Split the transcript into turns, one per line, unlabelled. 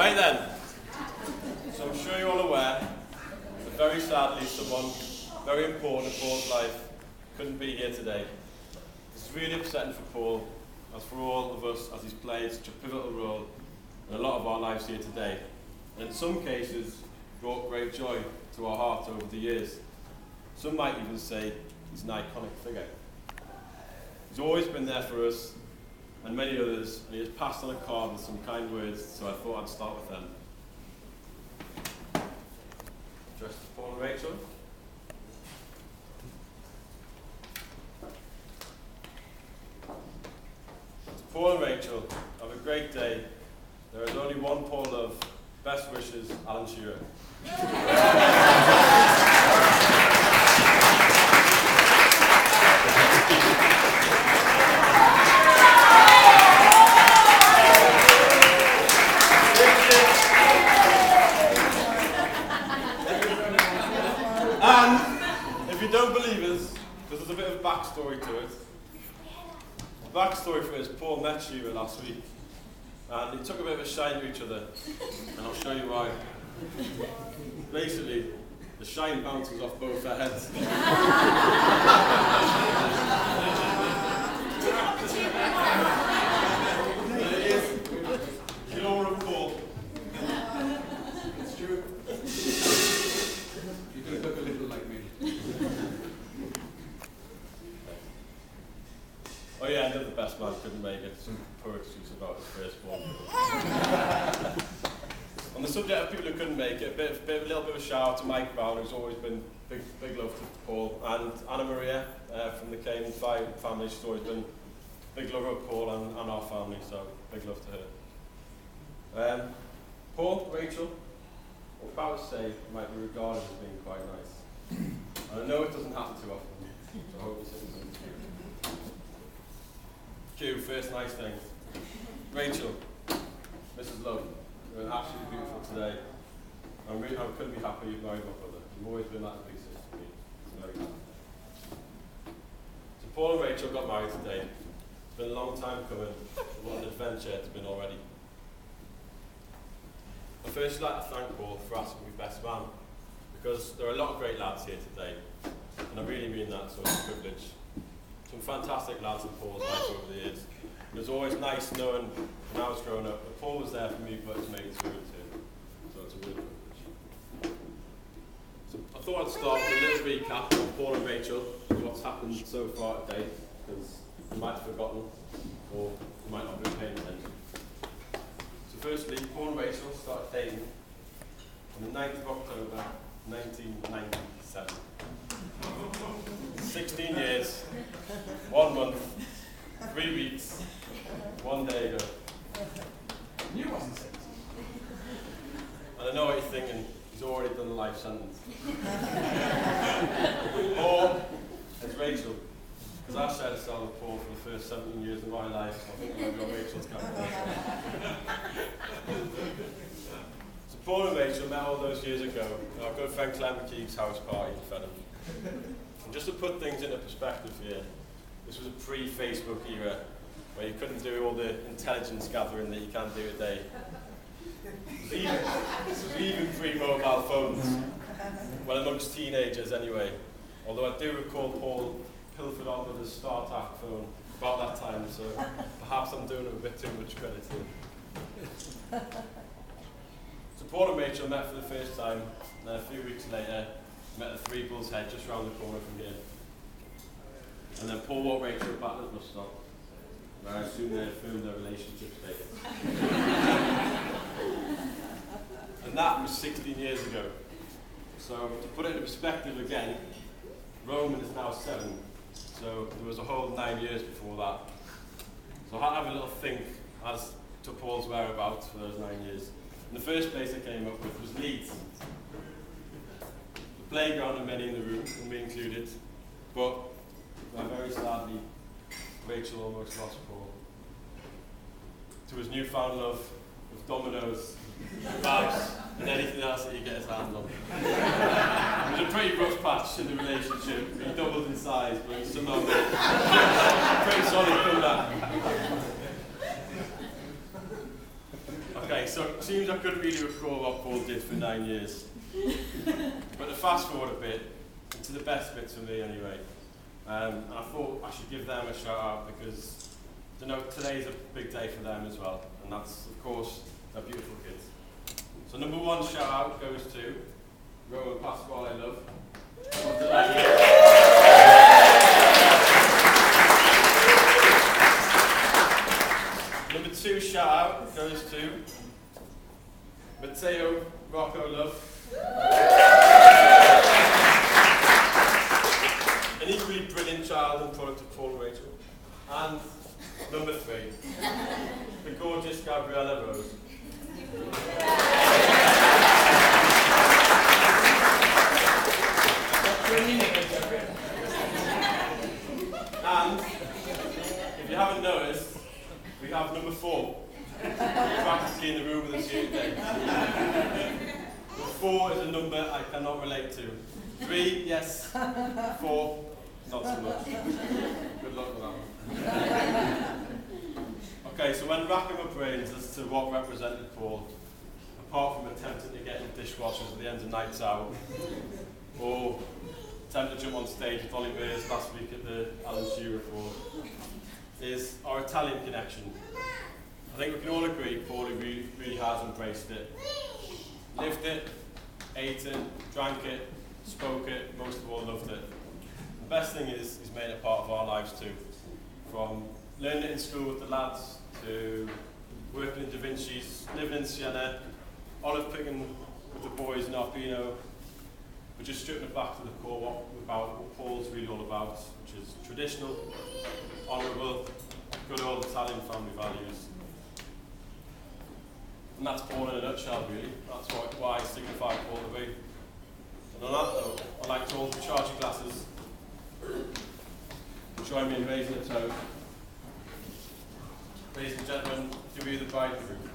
Right then, so I'm sure you're all aware that very sadly someone very important in Paul's life couldn't be here today. It's really upsetting for Paul, as for all of us, as he's played such a pivotal role in a lot of our lives here today, and in some cases brought great joy to our hearts over the years. Some might even say he's an iconic figure. He's always been there for us and many others, and he has passed on a card with some kind words, so I thought I'd start with them. Addressed to Paul and Rachel. To Paul and Rachel, have a great day. There is only one Paul love. Best wishes, Alan Shearer. And if you don't believe us, because there's a bit of backstory to it. The backstory for it is Paul met Shearer last week, and they took a bit of a shine to each other, and I'll show you why. Basically, the shine bounces off both their heads. It is pure of Paul. It's true. You could look a little like me. Oh yeah, I know the best man couldn't make it. Some poor excuse about his firstborn. On the subject of people who couldn't make it, a little bit of a shout out to Mike Brown, who's always been big love to Paul, and Anna Maria from the Kane family. She's always been big lover of Paul and our family, so big love to her. Paul, Rachel, what I'm about to say might be regarded as being quite nice. And I know it doesn't happen too often, so I hope this isn't something Cue, first nice thing. Rachel, Mrs. Love, you're absolutely beautiful today. I couldn't be happier you've married my brother. You've always been that big sister to me. It's very good. So Paul and Rachel got married today. It's been a long time coming. What an adventure it's been already. I'd first like to thank Paul for asking me best man, because there are a lot of great lads here today, and I really mean that, so it's a privilege. Some fantastic lads in Paul's life over the years. It was always nice knowing when I was growing up that Paul was there for me, but his mates were too. So it's a real privilege. So I thought I'd start with a little recap of Paul and Rachel, what's happened so far today, because you might have forgotten, or you might not have been paying attention. So firstly, Paul and Rachel started dating on the 9th of October 1997. 16 years, 1 month, 3 weeks, 1 day ago.
You wasn't 6.
And I know what you're thinking, he's already done a life sentence. Or, as Rachel, because I've shared a cell with Paul for the first 17 years of my life, so I think I'm going to go Rachel's calculation. So Paul and Rachel met all those years ago at our good friend Clem McKee's house party in Fenham. And just to put things into perspective here, this was a pre-Facebook era where you couldn't do all the intelligence gathering that you can do today. Even pre-mobile phones. Well, amongst teenagers anyway. Although I do recall Paul pilfered on with his StarTAC phone about that time, so perhaps I'm doing him a bit too much credit here. So Paul and Rachel met for the first time, and then a few weeks later, met at Three Bulls Head just round the corner from here. And then Paul walked Rachel back to the bus stop, where I assume they affirmed their relationship status. And that was 16 years ago. So to put it into perspective again, Roman is now 7, so there was a whole 9 years before that. So I had to have a little think as to Paul's whereabouts for those 9 years. And the first place I came up with was Leeds. The playground and many in the room, and me included, but very sadly, Rachel almost lost Paul to his newfound love of dominoes, kebabs, and anything else that he gets his hands on. It was a pretty rough patch in the relationship. He doubled in size, but he somehow made a pretty solid comeback. Okay, so seems I couldn't really recall what Paul did for 9 years. But to fast forward a bit, to the best bits for me anyway, and I thought I should give them a shout out because today's a big day for them as well, and that's of course they're beautiful kids. So number one shout out goes to Rowan Paulandrachellove. Number two shout out goes to Mateo Rocco Love. An equally brilliant child and product of Paul and Rachel. And number three, the gorgeous Gabriella Rose. And if you haven't noticed, we have number four practically in the room with us here today. Number 4 is a number I cannot relate to. 3, yes. 4, not so much. Good luck with that one. Okay, so when racking my brains as to what represented Paul, apart from attempting to get in dishwashers at the end of nights out, or attempting to jump on stage with Ollie Bears last week at the Alan Shearer Report, is our Italian connection. I think we can all agree Paul really has embraced it. Lived it, ate it, drank it, spoke it, most of all loved it. The best thing is he's made it part of our lives too. From learning it in school with the lads, to working in Da Vinci's, living in Siena, olive picking with the boys in Arpino, but just stripping it back to the core about what Paul's really all about, which is traditional, honourable, good old Italian family values. And that's Paul in a nutshell, really. That's why I signify Paul to be. And on that note, I'd like to all charge your glasses. Join me in raising a toast. Ladies and gentlemen, do we the bridegroom?